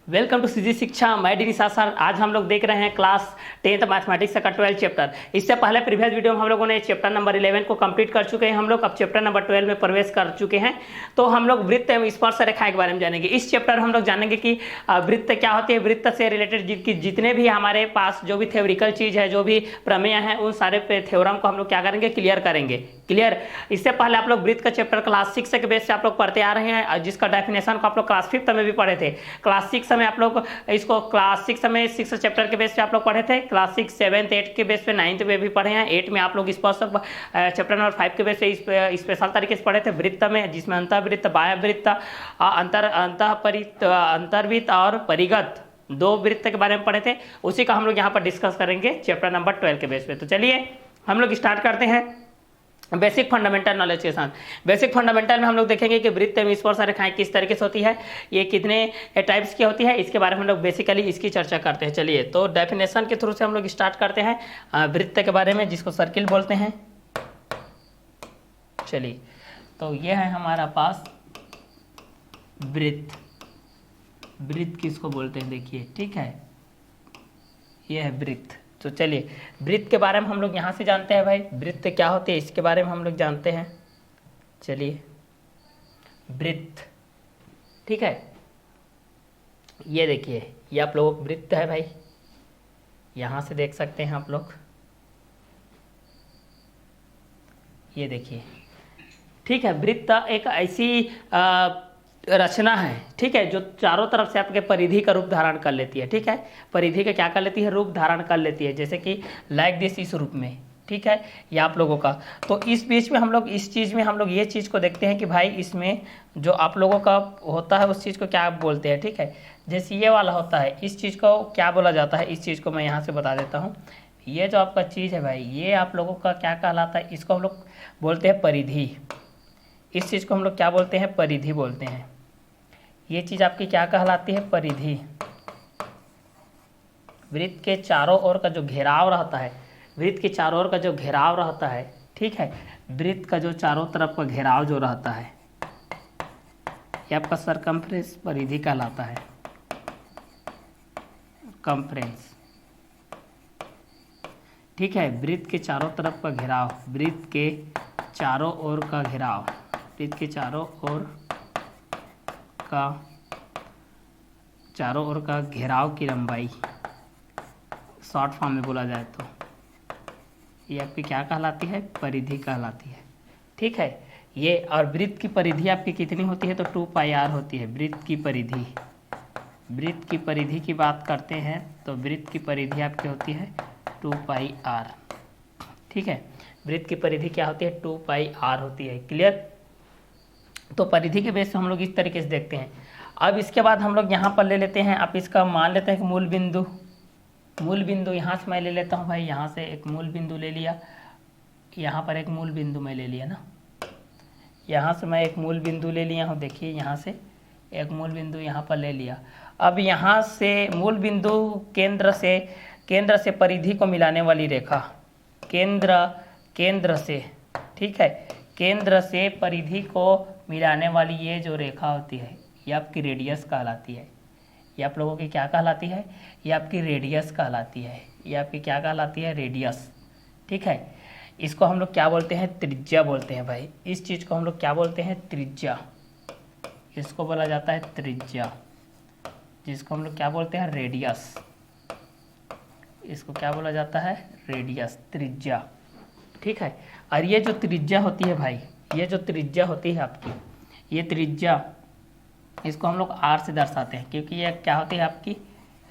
Welcome to CG शिक्षा। मैं D निशा sir. आज हम लोग देख रहे हैं क्लास 10th मैथमेटिक्स का 12 चैप्टर। इससे पहले प्रीवियस वीडियो में हम लोगों ने चैप्टर नंबर 11 को कंप्लीट कर चुके हैं। हम लोग अब चैप्टर नंबर 12 में प्रवेश कर चुके हैं। तो हम लोग वृत्त एवं स्पर्श रेखा के बारे में जानेंगे। इस चैप्टर में हम लोग जानेंगे कि वृत्त क्या होती है, वृत्त से रिलेटेड जितने भी हमारे पास जो भी थ्योरिकल चीज़ है, जो भी प्रमेय है, उन सारे थ्योरम को हम लोग क्या करेंगे, क्लियर करेंगे। क्लियर। इससे पहले आप लोग वृत्त का चैप्टर क्लास 6 के बेस से आप लोग पढ़ते आ रहे हैं, जिसका डेफिनेशन को आप लोग क्लास 5 में भी पढ़े थे। क्लास 6 में आप लोग इसको क्लास 6 में 6 चैप्टर के बेस पे आप लोग पढ़े थे। क्लास 6, 7, 8 के बेस पे, 9th में भी पढ़े हैं। 8 में आप लोग स्पर्श चैप्टर नंबर 5 के बेस पे स्पेशल तरीके से पढ़े थे वृत्त में, जिसमें अंतर्वृत्त, बाह्यवृत्त, अंतर्वृत्त और परिगत दो वृत्त के बारे में पढ़े थे। उसी का हम लोग यहाँ पर डिस्कस करेंगे चैप्टर नंबर 12 के बेस पे। तो चलिए हम लोग स्टार्ट करते हैं बेसिक फंडामेंटल नॉलेज के साथ। बेसिक फंडामेंटल में हम लोग देखेंगे कि वृत्त एवं स्पर्श रेखाएं किस तरीके से होती है, ये कितने टाइप्स की होती है, इसके बारे में हम लोग बेसिकली इसकी चर्चा करते हैं। चलिए तो डेफिनेशन के थ्रू से हम लोग स्टार्ट करते हैं वृत्त के बारे में, जिसको सर्किल बोलते हैं। चलिए तो ये है हमारा पास वृत्त। वृत्त किसको बोलते हैं देखिए, ठीक है, ये है वृत्त। तो चलिए वृत्त के बारे में हम लोग यहाँ से जानते हैं भाई, वृत्त क्या होते हैं इसके बारे में हम लोग जानते हैं। चलिए वृत्त, ठीक है, ये देखिए ये आप लोगों वृत्त है भाई, यहाँ से देख सकते हैं आप लोग, ये देखिए, ठीक है। वृत्त एक ऐसी रचना है, ठीक है, जो चारों तरफ से आपके परिधि का रूप धारण कर लेती है, ठीक है। परिधि का क्या कर लेती है, रूप धारण कर लेती है, जैसे कि लाइक दिस, इस रूप में, ठीक है, ये आप लोगों का। तो इस बीच में हम लोग इस चीज़ में हम लोग ये चीज़ को देखते हैं कि भाई इसमें जो आप लोगों का होता है उस चीज़ को क्या बोलते हैं, ठीक है। जैसे ये वाला होता है, इस चीज़ को क्या बोला जाता है, इस चीज़ को मैं यहाँ से बता देता हूँ। ये जो आपका चीज़ है भाई, ये आप लोगों का क्या कहलाता है, इसको हम लोग बोलते हैं परिधि। इस चीज़ को हम लोग क्या बोलते हैं, परिधि बोलते हैं। ये चीज़ आपकी क्या कहलाती है, परिधि। वृत्त के चारों ओर का जो घेराव रहता है, वृत्त के चारों ओर का जो घेराव रहता है, ठीक है, वृत्त का जो चारों तरफ का घेराव जो रहता है, ये आपका सरकमफ्रेंस परिधि कहलाता है। कम्फ्रेंस, ठीक है, वृत्त के चारों तरफ का घेराव, वृत्त के चारों ओर का घेराव, वृत्त के चारों ओर का घेराव की लंबाई, शॉर्ट फॉर्म में बोला जाए तो ये आपकी क्या कहलाती है, परिधि कहलाती है, ठीक है। ये और वृत्त की परिधि आपकी कितनी होती है, तो 2πr होती है वृत्त की परिधि। वृत्त की परिधि की बात करते हैं तो वृत्त की परिधि आपकी होती है 2πr, ठीक है। वृत्त की परिधि क्या होती है, 2πr होती है। क्लियर। तो परिधि के बेस पे हम लोग इस तरीके से देखते हैं। अब इसके बाद हम लोग यहाँ पर ले लेते हैं, आप इसका मान लेते हैं कि मूल बिंदु। मूल बिंदु यहाँ से मैं ले लेता हूँ भाई, यहाँ से एक मूल बिंदु ले लिया, यहाँ पर एक मूल बिंदु मैं ले लिया ना, यहाँ से मैं एक मूल बिंदु ले लिया हूँ, देखिए यहाँ से एक मूल बिंदु यहाँ पर ले लिया। अब यहाँ से मूल बिंदु केंद्र से परिधि को मिलाने वाली रेखा, केंद्र से, ठीक है, केंद्र से परिधि को मिलाने वाली ये जो रेखा होती है, ये आपकी रेडियस कहलाती है। ये आप लोगों की क्या कहलाती है, ये आपकी रेडियस कहलाती है। ये आपकी क्या कहलाती है, रेडियस, ठीक है। इसको हम लोग क्या बोलते हैं, त्रिज्या बोलते हैं भाई। इस चीज़ को हम लोग क्या बोलते हैं, त्रिज्या। इसको बोला जाता है त्रिज्या, जिसको हम लोग क्या बोलते हैं, रेडियस। इसको क्या बोला जाता है, रेडियस, त्रिज्या, ठीक है। और ये जो त्रिज्या होती है भाई, ये जो त्रिज्या होती है आपकी, ये त्रिज्या, इसको हम लोग r से दर्शाते हैं, क्योंकि ये क्या होती है, आपकी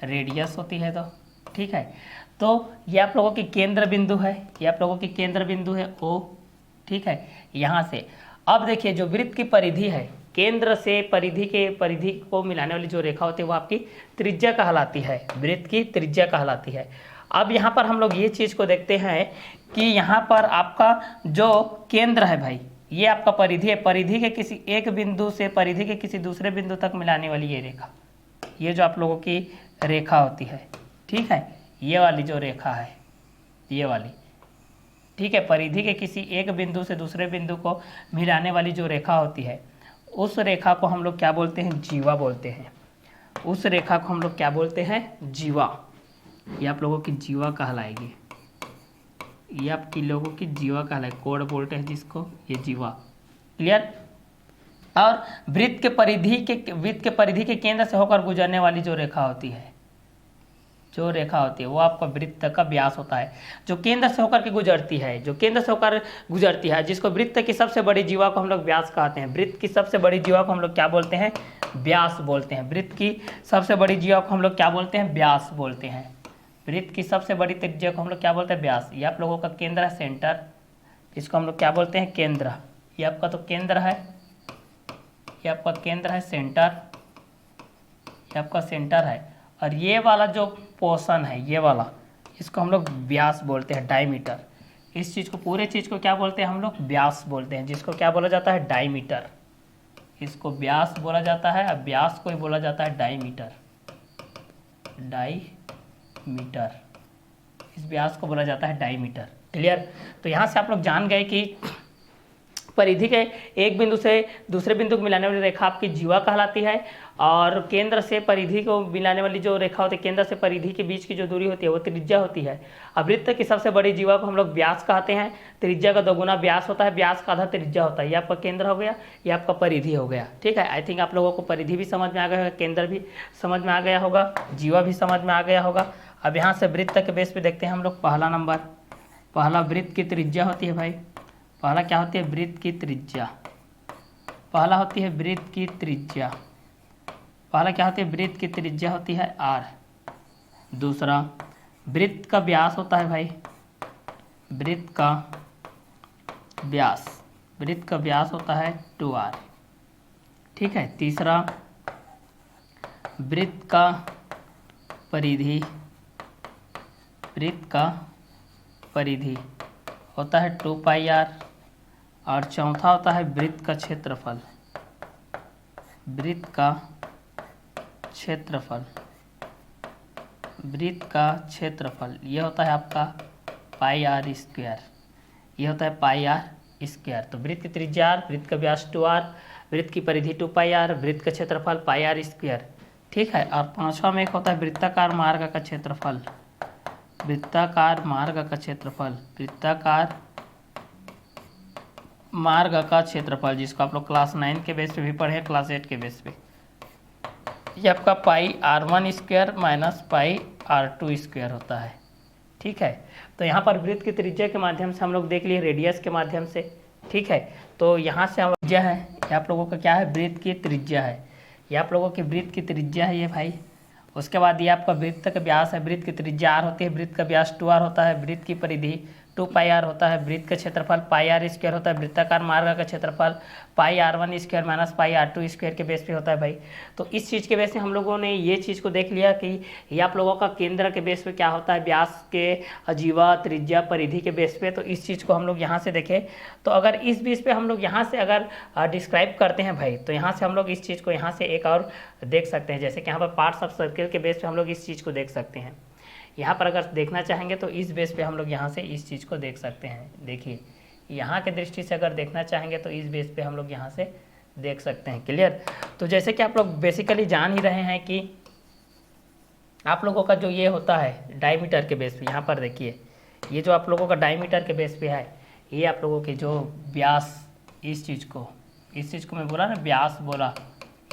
रेडियस होती है। तो ठीक है, तो ये आप लोगों की केंद्र बिंदु है, ये आप लोगों की केंद्र बिंदु है O, ठीक है। यहाँ से अब देखिए जो वृत्त की परिधि है, केंद्र से परिधि को मिलाने वाली जो रेखा होती है वो आपकी त्रिज्या कहलाती है, वृत्त की त्रिज्या कहलाती है। अब यहाँ पर हम लोग ये चीज़ को देखते हैं कि यहाँ पर आपका जो केंद्र है भाई, ये आपका परिधि है। परिधि के किसी एक बिंदु से परिधि के किसी दूसरे बिंदु तक मिलाने वाली ये रेखा, ये जो आप लोगों की रेखा होती है, ठीक है, ये वाली जो रेखा है, ये वाली, ठीक है, परिधि के किसी एक बिंदु से दूसरे बिंदु को मिलाने वाली जो रेखा होती है, उस रेखा को हम लोग क्या बोलते हैं, जीवा बोलते हैं। उस रेखा को हम लोग क्या बोलते हैं, जीवा। ये आप लोगों की जीवा कहलाएगी, ये आपकी लोगों की जीवा कहलाएगी, कोड बोलते हैं जिसको, ये जीवा। क्लियर। और वृत्त के परिधि के केंद्र से होकर गुजरने वाली जो रेखा होती है, वो आपका वृत्त का व्यास होता है, जो केंद्र से होकर के गुजरती है, जिसको वृत्त की सबसे बड़ी जीवा को हम लोग व्यास कहते हैं। वृत्त की सबसे बड़ी जीवा को हम लोग क्या बोलते हैं, व्यास बोलते हैं। वृत्त की सबसे बड़ी जीवा को हम लोग क्या बोलते हैं, व्यास बोलते हैं। वृत्त की सबसे बड़ी त्रिज्या को हम लोग क्या बोलते हैं, व्यास। ये आप लोगों का केंद्र है, सेंटर, इसको हम लोग क्या बोलते हैं, केंद्र। ये आपका तो केंद्र है, ये आपका केंद्र है, सेंटर, ये आपका सेंटर है। और ये वाला जो पोर्शन है, ये वाला, इसको हम लोग व्यास बोलते हैं, डायमीटर। इस चीज़ को, पूरे चीज़ को क्या बोलते हैं हम लोग, व्यास बोलते हैं, जिसको क्या बोला जाता है, डायमीटर। इसको व्यास बोला जाता है, और व्यास को ही बोला जाता है डायमीटर। डायमीटर, इस व्यास को बोला जाता है डायमीटर। क्लियर। तो यहाँ से आप लोग जान गए कि परिधि के एक बिंदु से दूसरे बिंदु को मिलाने वाली रेखा आपकी जीवा कहलाती है, और केंद्र से परिधि को मिलाने वाली जो रेखा होती है, केंद्र से परिधि के बीच की जो दूरी होती है वो त्रिज्या होती है। अब वृत्त की सबसे बड़ी जीवा को हम लोग व्यास कहते हैं। त्रिज्या का दोगुना व्यास होता है, व्यास का आधा त्रिज्या होता है। ये आपका केंद्र हो गया, ये आपका परिधि हो गया। ठीक है, आई थिंक आप लोगों को परिधि भी समझ में आ गया होगा, केंद्र भी समझ में आ गया होगा, जीवा भी समझ में आ गया होगा। अब यहाँ से वृत्त के बेस पे देखते हैं हम लोग। पहला नंबर, पहला वृत्त की त्रिज्या होती है भाई, पहला क्या होती है, वृत्त की त्रिज्या। पहला होती है वृत्त की त्रिज्या, पहला क्या होती है, वृत्त की त्रिज्या होती है r। दूसरा वृत्त का व्यास होता है भाई, वृत्त का व्यास होता है 2r। ठीक है। तीसरा वृत्त का परिधि होता है 2πr। और चौथा होता है वृत्त का क्षेत्रफल, वृत्त का क्षेत्रफल ये होता है आपका πr²। ये होता है πr²। तो वृत्त की त्रिज्या r, वृत्त का व्यास 2r, वृत्त की परिधि 2πr, वृत्त का क्षेत्रफल πr²। ठीक है। और पांचवा में एक होता है वृत्ताकार मार्ग का क्षेत्रफल, वृत्ताकार मार्ग का क्षेत्रफल, जिसको आप लोग क्लास 9 के बेस पे भी पढ़े, क्लास 8 के बेस पे। ये आपका πr1² माइनस πr2² होता है। ठीक है। तो यहाँ पर वृत्त की त्रिज्या के माध्यम से हम लोग देख लिए, रेडियस के माध्यम से। ठीक है। तो यहाँ से हम त्रिज्या है, ये आप लोगों का क्या है, वृत्त की त्रिज्या है, ये आप लोगों की वृत्त की त्रिज्या है ये भाई। उसके बाद ये आपका वृत्त का व्यास है, वृत्त की त्रिज्या r होती है, वृत्त का व्यास 2r होता है, वृत्त की परिधि 2πr होता है, वृत्त का क्षेत्रफल πr² होता है, वृत्ताकार मार्ग का क्षेत्रफल πr1² माइनस πr2² के बेस पे होता है भाई। तो इस चीज़ के बेस पे हम लोगों ने ये चीज़ को देख लिया कि ये आप लोगों का केंद्र के बेस पे क्या होता है, व्यास के, जीवा, त्रिज्या, परिधि के बेस पे। तो इस चीज़ को हम लोग यहाँ से देखें, तो अगर इस बेस पे हम लोग यहाँ से अगर डिस्क्राइब करते हैं भाई, तो यहाँ से हम लोग इस चीज़ को यहाँ से एक और देख सकते हैं, जैसे कि यहाँ पर पार्ट्स ऑफ सर्किल के बेस पे हम लोग इस चीज़ को देख सकते हैं। यहाँ पर अगर देखना चाहेंगे तो इस बेस पे हम लोग यहाँ से इस चीज़ को देख सकते हैं। देखिए, यहाँ के दृष्टि से अगर देखना चाहेंगे तो इस बेस पे हम लोग यहाँ से देख सकते हैं। क्लियर। तो जैसे कि आप लोग बेसिकली जान ही रहे हैं कि आप लोगों का जो ये होता है डायमीटर के बेस पे, यहाँ पर देखिए, ये जो आप लोगों का डायमीटर के बेस पे है, ये आप लोगों के जो व्यास, इस चीज़ को मैं बोला ना, व्यास बोला,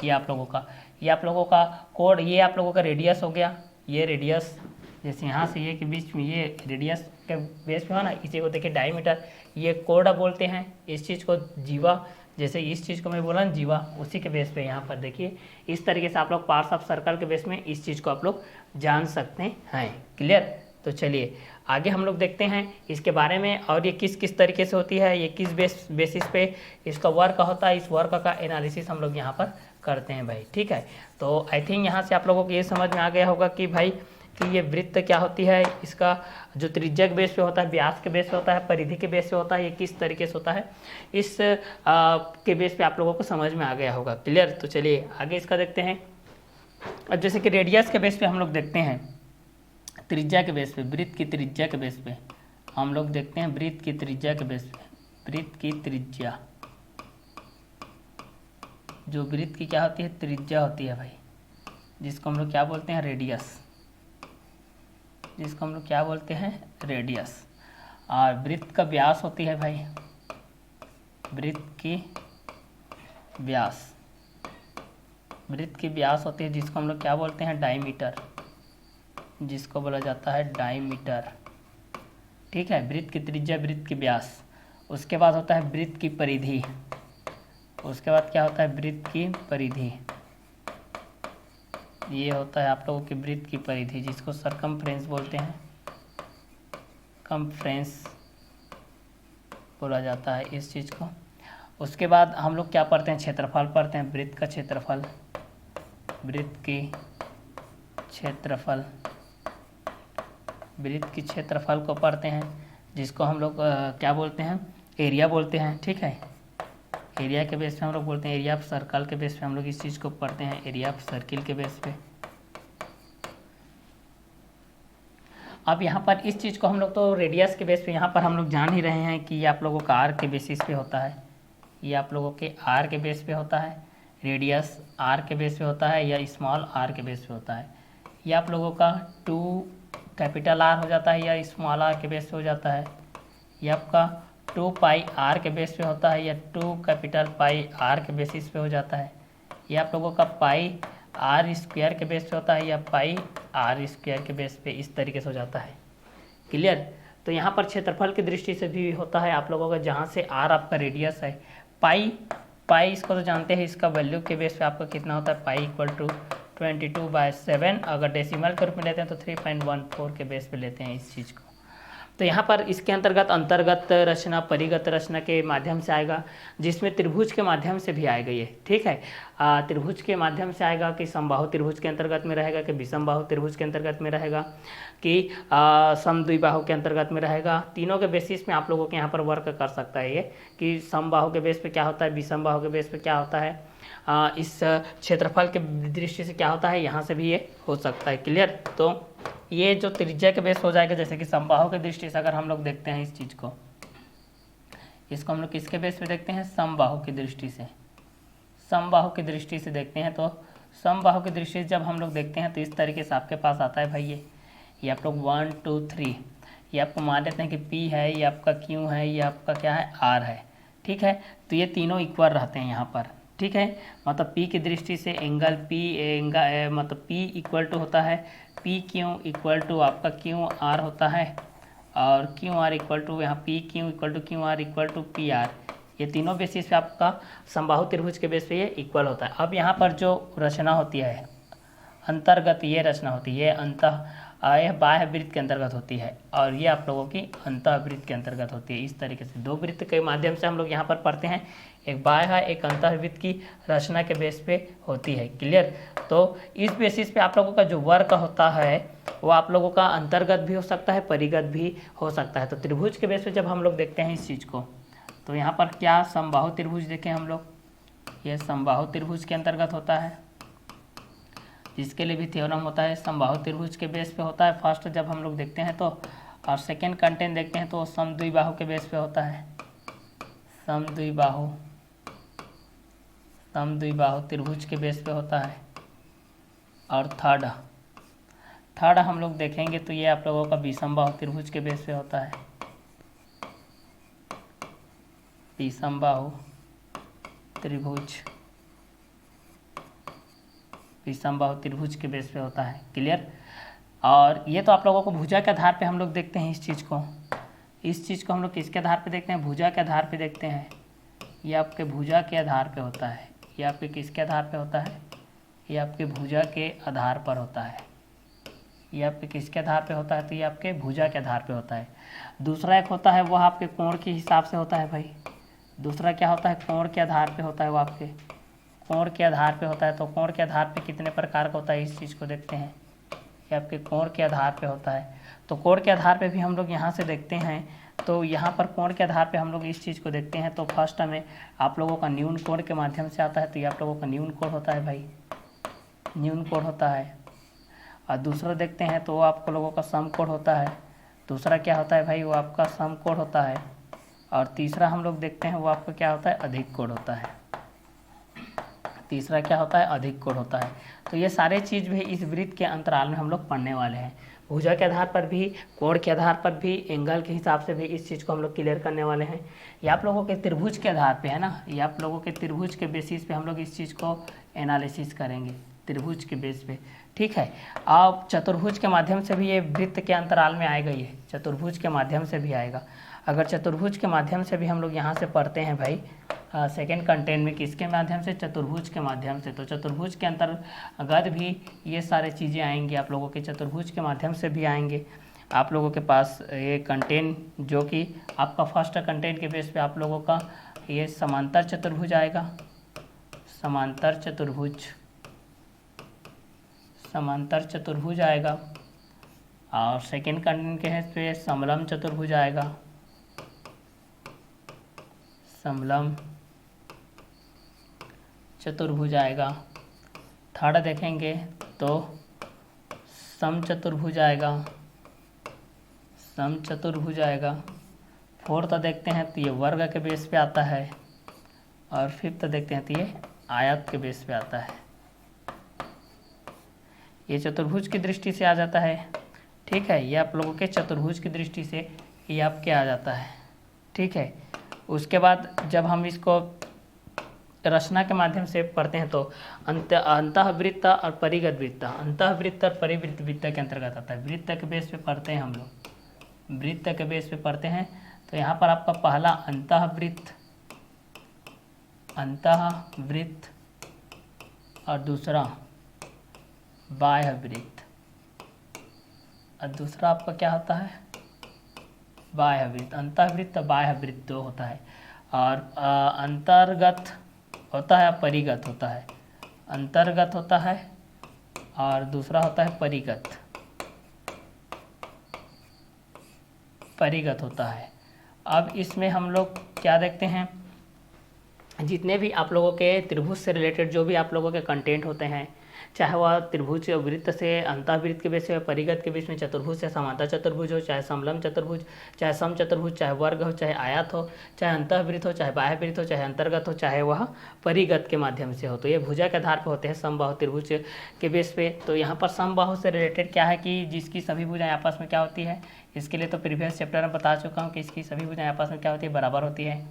ये आप लोगों का कोड, ये आप लोगों का रेडियस हो गया। ये रेडियस, जैसे यहाँ से ये के बीच में ये रेडियस के बेस पे हो ना, इसी को देखिए डायमीटर, ये कोडा बोलते हैं। इस चीज़ को जीवा, जैसे इस चीज़ को मैं बोला ना जीवा, उसी के बेस पे यहाँ पर देखिए, इस तरीके से आप लोग पार्ट्स ऑफ सर्कल के बेस में इस चीज़ को आप लोग जान सकते हैं। क्लियर। तो चलिए आगे हम लोग देखते हैं इसके बारे में, और ये किस किस तरीके से होती है, ये किस बेसिस पे इसका वर्क होता है, इस वर्क का एनालिसिस हम लोग यहाँ पर करते हैं भाई। ठीक है। तो आई थिंक यहाँ से आप लोगों को ये समझ में आ गया होगा कि भाई कि ये वृत्त क्या होती है, इसका जो त्रिज्या के बेस पे होता है, व्यास के बेस पे होता है, परिधि के बेस पे होता है, ये किस तरीके से होता है, इस के बेस पे आप लोगों को समझ में आ गया होगा। क्लियर। तो चलिए आगे इसका देखते हैं। अब जैसे कि रेडियस के बेस पे हम लोग देखते हैं, त्रिज्या के बेस पे, वृत्त की त्रिज्या के बेस पे हम लोग देखते हैं, वृत्त की त्रिज्या के बेस पे, वृत्त की त्रिज्या, जो वृत्त की क्या होती है, त्रिज्या होती है भाई, जिसको हम लोग क्या बोलते हैं, रेडियस, जिसको हम लोग क्या बोलते हैं, रेडियस। और वृत्त का व्यास होती है भाई, वृत्त की व्यास, वृत्त की व्यास होती है जिसको हम लोग क्या बोलते हैं, डायमीटर, जिसको बोला जाता है डायमीटर। ठीक है, वृत्त की त्रिज्या, वृत्त की व्यास। उसके बाद होता है वृत्त की परिधि, उसके बाद क्या होता है, वृत्त की परिधि। ये होता है आप लोगों की वृत्त की परिधि, जिसको सरकमफ्रेंस बोलते हैं, कम्फ्रेंस बोला जाता है इस चीज़ को। उसके बाद हम लोग क्या पढ़ते हैं, क्षेत्रफल पढ़ते हैं, वृत्त का क्षेत्रफल, वृत्त की क्षेत्रफल, वृत्त की क्षेत्रफल को पढ़ते हैं, जिसको हम लोग क्या बोलते हैं, एरिया बोलते हैं। ठीक है, एरिया के बेस पे हम लोग बोलते हैं, एरिया ऑफ सर्कल के बेस पे हम लोग इस चीज़ को पढ़ते हैं, एरिया ऑफ सर्किल के बेस पे। अब यहाँ पर इस चीज़ को हम लोग तो रेडियस के बेस पे यहाँ पर हम लोग जान ही रहे हैं कि ये आप लोगों का आर के बेसिस पे होता है, ये आप लोगों के आर के बेस पे होता है, रेडियस आर के बेस पे होता है या स्मॉल आर के बेस पे होता है। ये आप लोगों का 2 कैपिटल आर हो जाता है या स्मॉल आर के बेस पे हो जाता है। ये आपका 2 पाई आर के बेस पे होता है या 2 कैपिटल पाई आर के बेसिस पे हो जाता है। ये आप लोगों का पाई आर स्क्वायर के बेस पे होता है या पाई आर स्क्वायर के बेस पे इस तरीके से हो जाता है। क्लियर। तो यहाँ पर क्षेत्रफल की दृष्टि से भी होता है आप लोगों का, जहाँ से आर आपका रेडियस है, पाई इसको तो जानते हैं, इसका वैल्यू के बेस पे आपका कितना होता है, पाई इक्वल टू 22/7। अगर डेसिमल के रूप में लेते हैं तो 3.14 के बेस पे लेते हैं इस चीज़ को। तो यहाँ पर इसके अंतर्गत रचना परिगत रचना के माध्यम से आएगा, जिसमें त्रिभुज के माध्यम से भी आएगा ये। ठीक है, त्रिभुज के माध्यम से आएगा कि समबाहु त्रिभुज के अंतर्गत में रहेगा, कि विषमबाहु त्रिभुज के अंतर्गत में रहेगा, कि समद्विबाहु के अंतर्गत में रहेगा। तीनों के बेसिस में आप लोगों के यहाँ पर वर्क कर सकता है ये, कि समबाहु के बेस पे क्या होता है, विषमबाहु के बेस पे क्या होता है, इस क्षेत्रफल के दृष्टि से क्या होता है, यहाँ से भी ये हो सकता है। क्लियर। तो ये जो त्रिज्या के बेस हो जाएगा, जैसे कि समबाहु की दृष्टि से अगर हम लोग देखते हैं इस चीज़ को, इसको हम लोग किसके बेस पे देखते हैं, समबाहु की दृष्टि से, समबाहु की दृष्टि से देखते हैं। तो समबाहु की दृष्टि से जब हम लोग देखते हैं तो इस तरीके से आपके पास आता है भाई ये आप लोग 1 2 3, ये आपको मान लेते हैं कि P है, ये आपका Q है, ये आपका क्या है, R है। ठीक है, तो ये तीनों इक्वल रहते हैं यहाँ पर। ठीक है, मतलब P की दृष्टि से एंगल मतलब P इक्वल टू होता है PQ इक्वल टू आपका QR होता है, और QR इक्वल टू यहाँ PQ equal to QR equal to PR। ये तीनों बेसिस पे आपका समबाहु त्रिभुज के बेस पे ये इक्वल होता है। अब यहाँ पर जो रचना होती है अंतर्गत, ये रचना होती है यह बाह्य वृत्त के अंतर्गत होती है, और ये आप लोगों की अंतःवृत्त के अंतर्गत होती है। इस तरीके से दो वृत्त के माध्यम से हम लोग यहाँ पर पढ़ते हैं, एक बाह्य है, एक अंतःवृत्त की रचना के बेस पे होती है। क्लियर। तो इस बेसिस पे आप लोगों का जो वर्क होता है वो आप लोगों का अंतर्गत भी हो सकता है, परिगत भी हो सकता है। तो त्रिभुज के बेस पे जब हम लोग देखते हैं इस चीज़ को, तो यहाँ पर क्या समबाहु त्रिभुज देखें हम लोग, ये समबाहु त्रिभुज के अंतर्गत होता है, जिसके लिए भी थ्योरम होता है, समबाहु त्रिभुज के बेस पे होता है फर्स्ट जब हम लोग देखते हैं तो, और सेकेंड कंटेंट देखते हैं तो समद्विबाहु के बेस पे होता है, समद्विबाहु त्रिभुज के बेस पे होता है। और थर्ड हम लोग देखेंगे तो ये आप लोगों का विषमबाहु त्रिभुज के बेस पे होता है, विषमबाहु त्रिभुज के बेस पे होता है। क्लियर। और ये तो आप लोगों को भुजा के आधार पे हम लोग देखते हैं इस चीज़ को हम लोग किसके आधार पे देखते हैं, भुजा के आधार पे देखते हैं। ये आपके भुजा के आधार पे होता है, ये आपके किसके आधार पे होता है, ये आपके भुजा के आधार पर होता है। ये आपके किसके आधार पे होता है, तो ये आपके भुजा के आधार पे होता है। दूसरा एक होता है वो आपके कोण के हिसाब से होता है भाई, दूसरा क्या होता है, कोण के आधार पे होता है, वो आपके कोण के आधार पे होता है। तो कोण के आधार पे कितने प्रकार का होता है इस चीज़ को देखते हैं, ये आपके कोण के आधार पे होता है। तो कोण के आधार पे भी हम लोग यहाँ से देखते हैं, तो यहाँ पर कोण के आधार पे हम लोग इस चीज़ को देखते हैं। तो फर्स्ट में आप लोगों का न्यून कोण के माध्यम से आता है, तो ये आप लोगों का न्यून कोण होता है भाई, न्यून कोण होता है। और दूसरा देखते हैं तो वो आपको लोगों का समकोण होता है, दूसरा क्या होता है भाई, वो आपका समकोण होता है। और तीसरा हम लोग देखते हैं वो आपका क्या होता है, अधिक कोण होता है। तीसरा क्या होता है, अधिक कोण होता है। तो ये सारे चीज़ भी इस वृत्त के अंतराल में हम लोग पढ़ने वाले हैं। भुजा के आधार पर भी, कोण के आधार पर भी, एंगल के हिसाब से भी इस चीज़ को हम लोग क्लियर करने वाले हैं। ये आप लोगों के त्रिभुज के आधार पे है ना, ये आप लोगों के त्रिभुज के बेसिस पे हम लोग इस चीज़ को एनालिसिस करेंगे, त्रिभुज के बेस पे, ठीक है। अब चतुर्भुज के माध्यम से भी ये वृत्त के अंतराल में आएगा, ये चतुर्भुज के माध्यम से भी आएगा। अगर चतुर्भुज के माध्यम से भी हम लोग यहाँ से पढ़ते हैं भाई सेकेंड कंटेंट में, किसके माध्यम से, चतुर्भुज के माध्यम से, तो चतुर्भुज के अंतर्गत भी ये सारे चीज़ें आएंगी आप लोगों के, चतुर्भुज के माध्यम से भी आएंगे। आप लोगों के पास ये कंटेंट जो कि आपका फर्स्ट कंटेंट के बेस पे आप लोगों का ये समांतर चतुर्भुज आएगा, समांतर चतुर्भुज, समांतर चतुर्भुज आएगा। और सेकेंड कंटेंट के है पे समलम चतुर्भुज आएगा, समलम चतुर्भुज आएगा। थर्ड देखेंगे तो समचतुर्भुज आएगा, समचतुर्भुज आएगा। फोर्थ देखते हैं तो ये वर्ग के बेस पे आता है, और फिफ्थ देखते हैं तो ये आयत के बेस पे आता है। ये चतुर्भुज की दृष्टि से आ जाता है, ठीक है। ये आप लोगों के चतुर्भुज की दृष्टि से ये आपके आ जाता है, ठीक है। उसके बाद जब हम इसको रचना के माध्यम से पढ़ते हैं तो अंतःवृत्त और परिगत वृत्त, अंतःवृत्त और परिवृत्त वृत्त के अंतर्गत आता है। वृत्त के बेस पे पढ़ते हैं हम लोग, वृत्त के बेस पे पढ़ते हैं तो यहाँ पर आपका पहला अंतःवृत्त, अंतःवृत्त और दूसरा बाह्यवृत्त, और दूसरा आपका क्या होता है, बाह्यवृत्त। अंतःवृत्त बाह्यवृत्त दो होता है, और अंतर्गत होता है, परिगत होता है, अंतर्गत होता है और दूसरा होता है परिगत, परिगत होता है। अब इसमें हम लोग क्या देखते हैं, जितने भी आप लोगों के त्रिभुज से रिलेटेड जो भी आप लोगों के कंटेंट होते हैं, चाहे वह त्रिभुज वृत्त से अंतःवृत्त के बेस पे, परिगत के बीच में चतुर्भुज से समांतर चतुर्भुज हो, चाहे समलम चतुर्भुज, चाहे सम चतुर्भुज, चाहे वर्ग हो, चाहे आयत हो, चाहे अंतःवृत्त हो, चाहे बाह्यवृत्त हो, चाहे अंतर्गत हो, चाहे वह परिगत के माध्यम से हो, तो ये भुजा के आधार पर होते हैं समबाहु त्रिभुज के बेस पे। तो यहाँ पर समबाहु से रिलेटेड क्या है कि जिसकी सभी भुजाएं आपस में क्या होती है, इसके लिए तो प्रीवियस चैप्टर में बता चुका हूँ कि इसकी सभी भुजाएं आपस में क्या होती है, बराबर होती है।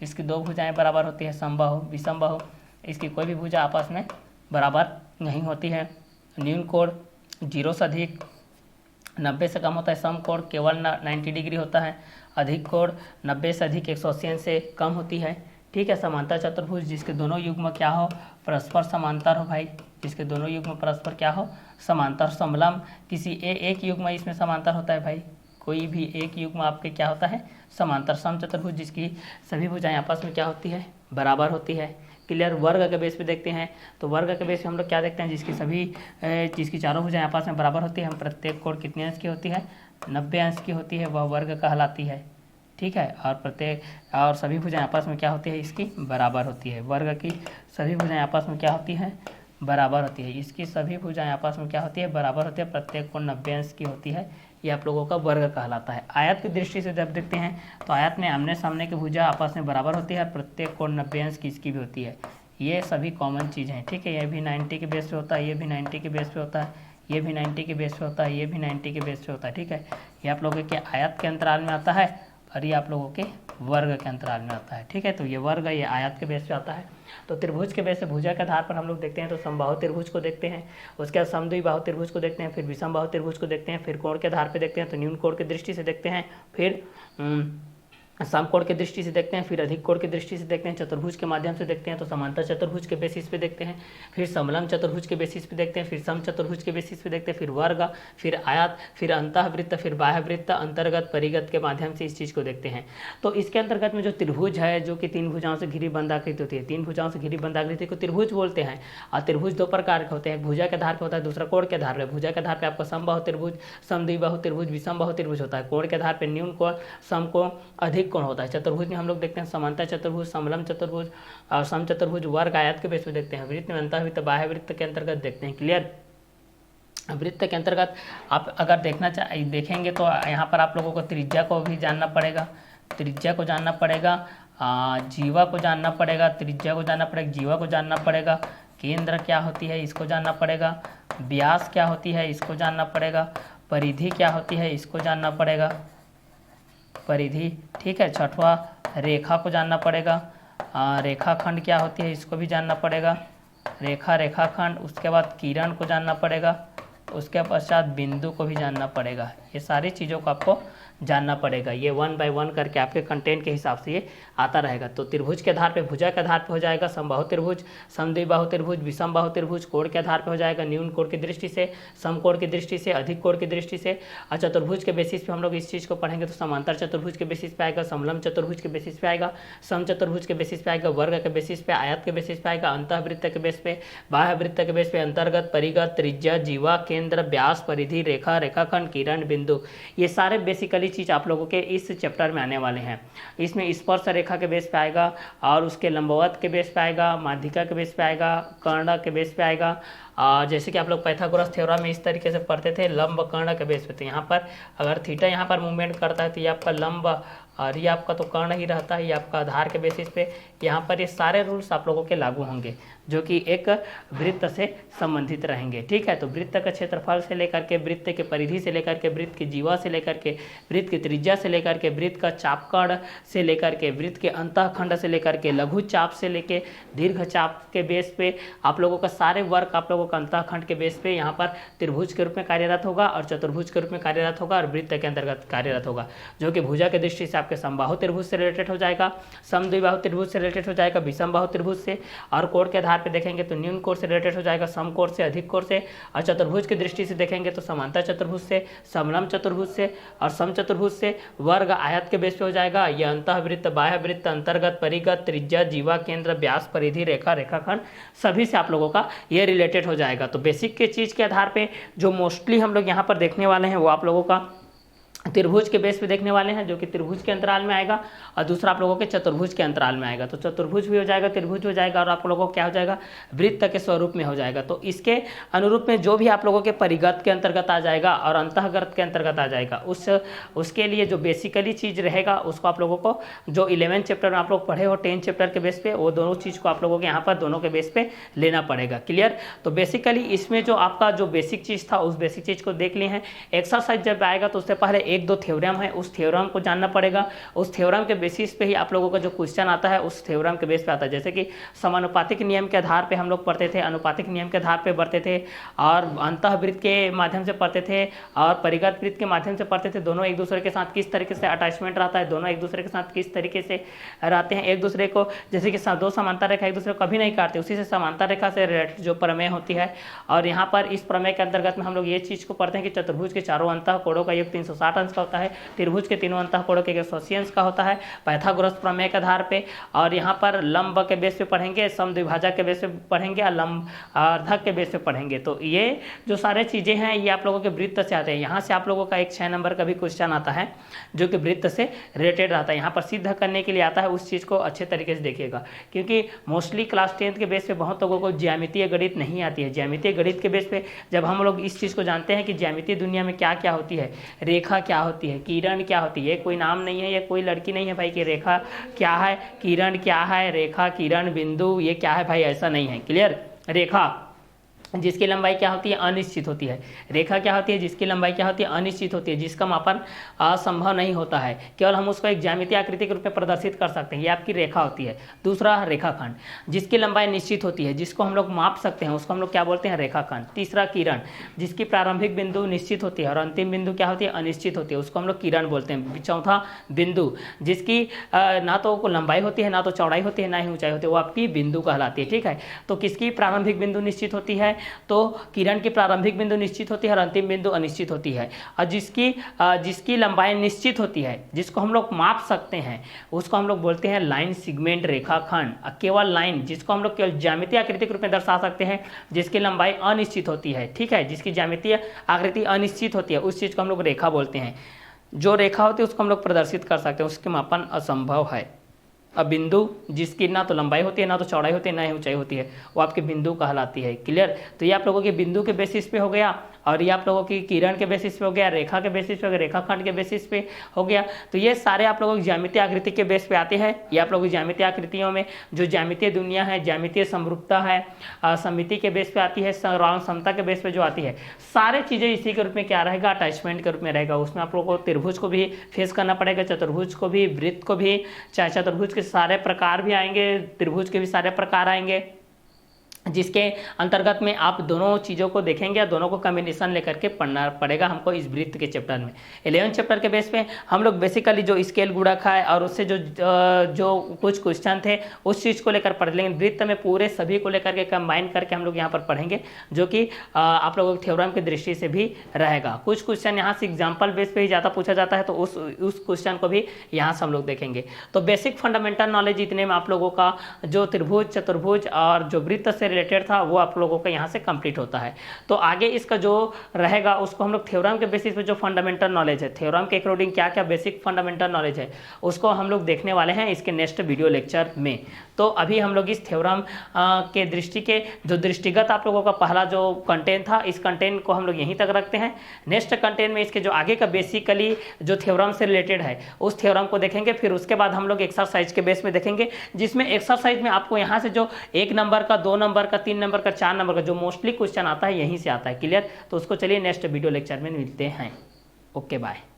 इसकी दो भुजाएं बराबर होती है, समबाहु विषमबाहु, इसकी कोई भी भुजा आपस में बराबर नहीं होती है। न्यून कोण 0 से अधिक 90 से कम होता है, सम कोण केवल 90 डिग्री होता है, अधिक कोण 90 से अधिक 180 से कम होती है, ठीक है। समांतर चतुर्भुज जिसके दोनों युग्म क्या हो, परस्पर समांतर हो भाई, जिसके दोनों युग्म परस्पर क्या हो, समांतर। समलम किसी एक युग्म इसमें समांतर होता है भाई, कोई भी एक युग्म आपके क्या होता है, समांतर। सम चतुर्भुज जिसकी सभी भुजाएं आपस में क्या होती है, बराबर होती है, क्लियर। वर्ग के बेस पे देखते हैं तो वर्ग के बेस पे हम लोग क्या देखते हैं, जिसकी चारों भुजाएं आपस में बराबर होती है, हम प्रत्येक कोण कितने अंश की होती है, 90 अंश की होती है, वह वर्ग कहलाती है, ठीक है। और सभी भुजाएं आपस में क्या होती है, इसकी बराबर होती है। वर्ग की सभी भुजाएं आपस में क्या होती है, बराबर होती है। इसकी सभी भुजाएं आपस में क्या होती है, बराबर होती है, प्रत्येक कोण 90 अंश की होती है, ये आप लोगों का वर्ग कहलाता है। आयत की दृष्टि से जब देखते हैं तो आयत में आमने सामने की भुजा आपस में बराबर होती है, प्रत्येक कोण 90 अंश की इसकी भी होती है। ये सभी कॉमन चीज़ हैं, ठीक है। ये भी 90 के बेस पे होता है, ये भी 90 के बेस पे होता है, ये भी 90 के बेस पे होता है, ये भी 90 के बेस पे होता है, ठीक है। ये आप लोगों के आयत के अंतराल में आता है और ये आप लोगों के वर्ग के अंतराल में आता है, ठीक है। तो ये वर्ग ये आयत के बेस पे आता है। तो त्रिभुज के बेस से भुजा के आधार पर हम लोग देखते हैं तो समबाहु त्रिभुज को देखते हैं, उसके बाद समद्विबाहु त्रिभुज को देखते हैं, फिर विषमबाहु त्रिभुज को देखते हैं, फिर कोण के आधार पर देखते हैं तो न्यून कोण की दृष्टि से देखते हैं, फिर समकोण की दृष्टि से देखते हैं, फिर अधिक कोण की दृष्टि से देखते हैं, चतुर्भुज के माध्यम से देखते हैं तो समांतर चतुर्भुज के बेसिस पे देखते हैं, फिर समलम चतुर्भुज के बेसिस पे देखते हैं, फिर सम चतुर्भुज के बेसिस पे देखते हैं, फिर वर्ग, फिर आयत, फिर अंतःवृत्त, फिर बाह्यवृत्त, अंतर्गत, परिगत के माध्यम से इस चीज़ को देखते हैं। तो इसके अंतर्गत में जो त्रिभुज है जो कि 3 भुजाओं से घिरी बंद आकृति होती है, 3 भुजाओं से घिरी बंद आकृति को त्रिभुज बोलते हैं। और त्रिभुज 2 प्रकार के होते हैं, भुजा के आधार पर होता है, दूसरा कोण के आधार पर। भुजा के आधार पर आपका समबाहु त्रिभुज, समद्विबाहु त्रिभुज, विषमबाहु त्रिभुज होता है। कोण के आधार पर न्यून कोण, सम कोण, अधिक कोण होता है। चतुर्भुज में हम लोग देखते हैं समांतर चतुर्भुज, समलम चतुर्भुज और सम चतुर्भुज, वर्ग, आयत के बेस पे देखते हैं। वृत्त में अंतःवृत्त, बाह्यवृत्त के अंतर्गत देखते हैं, क्लियर। वृत्त के अंतर्गत आप अगर देखेंगे तो यहाँ पर आप लोगों को त्रिज्या को भी जानना पड़ेगा, त्रिज्या को जानना पड़ेगा जीवा को जानना पड़ेगा, त्रिज्या को जानना पड़ेगा, जीवा को जानना पड़ेगा, केंद्र क्या होती है इसको जानना पड़ेगा, व्यास क्या होती है इसको जानना पड़ेगा, परिधि क्या होती है इसको जानना पड़ेगा, परिधि, ठीक है। छठवां रेखा को जानना पड़ेगा, रेखाखंड क्या होती है इसको भी जानना पड़ेगा, रेखा, रेखाखंड, उसके बाद किरण को जानना पड़ेगा, उसके पश्चात बिंदु को भी जानना पड़ेगा। ये सारी चीज़ों को आपको जानना पड़ेगा। ये 1 बाय 1 करके आपके कंटेंट के हिसाब से ये आता रहेगा। तो त्रिभुज के आधार पे, भुजा के आधार पे हो जाएगा समबाहु त्रिभुज, समद्विबाहु त्रिभुज, विषमबाहु त्रिभुज, कोण के आधार पे हो जाएगा न्यून कोण की दृष्टि से, समकोण की दृष्टि से, अधिक कोण की दृष्टि से। और चतुर्भुज के बेसिस पे हम लोग इस चीज़ को पढ़ेंगे तो समांतर चतुर्भुज के बेसिस पे आएगा, समलंब चतुर्भुज के बेसिस पे आएगा, सम चतुर्भुज के बेसिस पे आएगा, वर्ग के बेसिस पे, आयत के बेसिस पे आएगा, अंतःवृत्त के बेस पे, बाह्यवृत्त के बेस पे, अंतर्गत, परिगत, त्रिज्या, जीवा, केंद्र, व्यास, परिधि, रेखा, रेखाखंड, किरण, बिंदु, ये सारे बेसिकली चीज आप लोगों के इस चैप्टर में आने वाले हैं। इसमें स्पर्श रेखा के बेस पे आएगा और उसके लंबवत के बेस पे आएगा, माध्यिका के बेस पे आएगा, कर्ण के बेस पे आएगा। जैसे कि आप लोग पाइथागोरस थ्योरम में इस तरीके से पढ़ते थे, लंब कर्ण के बेस पे। तो यहाँ पर अगर थीटा यहाँ पर मूवमेंट करता है तो ये आपका लंब और ये आपका तो कर्ण ही रहता है, ये आपका आधार के बेसिस पे। यहाँ पर ये सारे रूल्स आप लोगों के लागू होंगे जो कि एक वृत्त से संबंधित रहेंगे, ठीक है। तो वृत्त का क्षेत्रफल से लेकर के, वृत्त के परिधि से लेकर के, वृत्त की जीवा से लेकर के, वृत्त की त्रिज्या से लेकर के, वृत्त का चापकर्ण से लेकर के, वृत्त के अंतःखंड से लेकर के, लघु चाप से लेके दीर्घ चाप के बेस पे आप लोगों का सारे वर्क आप लोगों का अंतःखंड के बेस पे यहाँ पर त्रिभुज के रूप में कार्यरत होगा और चतुर्भुज के रूप में कार्यरत होगा और वृत्त के अंतर्गत कार्यरत होगा, जो कि भुजा के दृष्टि से आपके समबाहु त्रिभुज से रिलेटेड हो जाएगा, समद्विबाहु त्रिभुज से रिलेटेड हो जाएगा, विषमबाहु त्रिभुज से, और कोण के आधार पे देखेंगे तो न्यून कोण से रिलेटेड हो जाएगा, समकोण से, अधिक कोण से, और चतुर्भुज की दृष्टि से देखेंगे तो समांतर चतुर्भुज से, समलंब चतुर्भुज से और समचतुर्भुज से। वर्ग आयत के बेस पे हो जाएगा, यह अंतःवृत्त, बाह्यवृत्त, अंतर्गत, परिगत, त्रिज्या, जीवा, केंद्र, व्यास, परिधि, रेखा, रेखाखंड, सभी से आप लोगों का ये रिलेटेड हो जाएगा। तो बेसिक के चीज़ के आधार पे जो मोस्टली हम लोग यहाँ पर देखने वाले हैं वो आप लोगों का त्रिभुज के बेस पे देखने वाले हैं, जो कि त्रिभुज के अंतराल में आएगा, और दूसरा आप लोगों के चतुर्भुज के अंतराल में आएगा। तो चतुर्भुज भी हो जाएगा, त्रिभुज हो जाएगा, और आप लोगों को क्या हो जाएगा, वृत्त के स्वरूप में हो जाएगा। तो इसके अनुरूप में जो भी आप लोगों के परिगत के अंतर्गत आ जाएगा और अंतःगत के अंतर्गत आ जाएगा, उसके लिए जो बेसिकली चीज़ रहेगा उसको आप लोगों को जो 11 चैप्टर में आप लोग पढ़े हो 10 चैप्टर के बेस पे, वो दोनों चीज़ को आप लोगों के यहाँ पर दोनों के बेस पे लेना पड़ेगा। क्लियर। तो बेसिकली इसमें जो आपका जो बेसिक चीज़ था उस बेसिक चीज़ को देख लिए हैं। एक्सरसाइज जब आएगा तो उससे पहले 1-2 थ्योरम है, उस थ्योरम को जानना पड़ेगा। उस थ्योरम के बेसिस पे ही आप लोगों का जो क्वेश्चन आता है उस थ्योरम के बेस पे आता है। जैसे कि समानुपातिक नियम के आधार पे हम लोग पढ़ते थे, अनुपातिक नियम के आधार पे बढ़ते थे, और अंतःवृत्त के माध्यम से पढ़ते थे, और परिगत वृत्त के माध्यम से पढ़ते थे। दोनों एक दूसरे के साथ किस तरीके से अटैचमेंट रहता है, दोनों एक दूसरे के साथ किस तरीके से रहते हैं, एक दूसरे को, जैसे कि दो समांतर रेखा एक दूसरे को कभी नहीं काटते, उसी से समांतर रेखा से रिलेटेड जो प्रमेय होती है। और यहाँ पर इस प्रमेय के अंतर्गत में हम लोग ये चीज़ को पढ़ते हैं कि चतुर्भुज के चारों अंतः कोणों का योग 360 अंश का होता है, त्रिभुज के तीनों अंतः कोणों के 180 अंश का होता है पाइथागोरस प्रमेय के आधार पे। और यहाँ पर लंब के बेस पे पढ़ेंगे, समद्विभाजक के बेस पे पढ़ेंगे, और लंब अर्धक के बेस पे पढ़ेंगे। तो ये जो सारे चीज़ें हैं ये आप लोगों के वृत्त से आते हैं। यहाँ से आप लोगों का एक 6 नंबर का भी क्वेश्चन आता है जो कि वृत्त से रिलेटेड रहता है। यहाँ पर सिद्ध करने के लिए आता है, उस चीज़ को अच्छे तरीके से देखिएगा, क्योंकि मोस्टली क्लास 10th के बेस पे बहुत लोगों को ज्यामितीय गणित नहीं आती है। ज्यामितीय गणित के बेस पे जब हम लोग इस चीज़ को जानते हैं कि ज्यामितीय दुनिया में क्या क्या होती है, रेखा क्या होती है, किरण क्या होती है, ये कोई नाम नहीं है, ये कोई लड़की नहीं है भाई कि रेखा क्या है, किरण क्या है, रेखा, किरण, बिंदु ये क्या है भाई, ऐसा नहीं है। क्लियर। रेखा जिसकी लंबाई क्या होती है, अनिश्चित होती है। रेखा क्या होती है, जिसकी लंबाई क्या होती है, अनिश्चित होती है, जिसका मापन असंभव नहीं होता है, केवल हम उसको एक ज्यामितीय आकृति के रूप में प्रदर्शित कर सकते हैं, ये आपकी रेखा होती है। दूसरा रेखाखंड, जिसकी लंबाई निश्चित होती है, जिसको हम लोग माप सकते हैं, उसको हम लोग क्या बोलते हैं, रेखाखंड। तीसरा किरण, जिसकी प्रारंभिक बिंदु निश्चित होती है और अंतिम बिंदु क्या होती है, अनिश्चित होती है, उसको हम लोग किरण बोलते हैं। चौथा बिंदु, जिसकी ना तो लंबाई होती है, ना तो चौड़ाई होती है, ना ही ऊंचाई होती है, वो आपकी बिंदु कहलाती है। ठीक है। तो किसकी प्रारंभिक बिंदु निश्चित होती है, तो किरण की प्रारंभिक बिंदु निश्चित होती है और अंतिम बिंदु अनिश्चित होती है। और जिसकी लंबाई निश्चित होती है, जिसको हम लोग माप सकते हैं, उसको हम लोग बोलते हैं लाइन, सेगमेंट, रेखाखंड। केवल लाइन, जिसको हम लोग केवल ज्यामितीय आकृति के रूप में दर्शा सकते हैं, जिसकी लंबाई अनिश्चित होती है। ठीक है। जिसकी ज्यामितीय आकृति अनिश्चित होती है उस चीज को हम लोग रेखा बोलते हैं। जो रेखा होती है उसको हम लोग प्रदर्शित कर सकते हैं, उसके मापन असंभव है। अब बिंदु, जिसकी ना तो लंबाई होती है, ना तो चौड़ाई होती है, ना ही ऊंचाई होती है, वो आपकी बिंदु कहलाती है। क्लियर। तो ये आप लोगों के बिंदु के बेसिस पे हो गया। और ये आप लोगों की किरण के बेसिस पे हो गया, रेखा के बेसिस पे हो गया, रेखाखंड के बेसिस पे हो गया। तो ये सारे आप लोगों की ज्यामितीय आकृति के बेस पे आते हैं। ये आप लोगों की ज्यामितीय आकृतियों में जो ज्यामितीय दुनिया है, ज्यामितीय समरूपता है, समिति के बेस पे आती है, सर्वांग समता के बेस पे जो आती है, सारे चीज़ें इसी के रूप में क्या रहेगा, अटैचमेंट के रूप में रहेगा। उसमें आप लोगों को त्रिभुज को भी फेस करना पड़ेगा, चतुर्भुज को भी, वृत्त को भी, चाहे चतुर्भुज के सारे प्रकार भी आएंगे, त्रिभुज के भी सारे प्रकार आएंगे, जिसके अंतर्गत में आप दोनों चीज़ों को देखेंगे या दोनों को कम्बिनेशन लेकर के पढ़ना पड़ेगा हमको इस वृत्त के चैप्टर में। 11 चैप्टर के बेस पे हम लोग बेसिकली जो स्केल गुणक है और उससे जो कुछ क्वेश्चन थे उस चीज़ को लेकर पढ़ लेंगे। वृत्त में पूरे सभी को लेकर के कंबाइन करके हम लोग यहाँ पर पढ़ेंगे, जो कि आप लोगों के थ्योरम की दृष्टि से भी रहेगा। कुछ क्वेश्चन यहाँ से एग्जाम्पल बेस पे ही ज़्यादा पूछा जाता है, तो उस क्वेश्चन को भी यहाँ से हम लोग देखेंगे। तो बेसिक फंडामेंटल नॉलेज इतने में आप लोगों का जो त्रिभुज, चतुर्भुज और जो वृत्त से रिलेटेड था वो आप लोगों का यहाँ से कंप्लीट होता है। तो आगे इसका जो रहेगा उसको हम लोग थ्योरम के बेसिस पे जो फंडामेंटल नॉलेज है, थ्योरम के अकॉर्डिंग क्या क्या बेसिक फंडामेंटल नॉलेज है, उसको हम लोग देखने वाले हैं इसके नेक्स्ट वीडियो लेक्चर में। तो अभी हम लोग इस थ्योरम के दृष्टि के जो दृष्टिगत आप लोगों का पहला जो कंटेंट था, इस कंटेंट को हम लोग यहीं तक रखते हैं। नेक्स्ट कंटेंट में इसके जो आगे का बेसिकली जो थ्योरम से रिलेटेड है उस थ्योरम को देखेंगे। फिर उसके बाद हम लोग एक्सरसाइज के बेस में देखेंगे, जिसमें एक्सरसाइज में आपको यहाँ से जो 1 नंबर का, 2 नंबर का, 3 नंबर का, 4 नंबर का जो मोस्टली क्वेश्चन आता है यहीं से आता है। क्लियर? तो उसको चलिए नेक्स्ट वीडियो लेक्चर में मिलते हैं। Okay bye.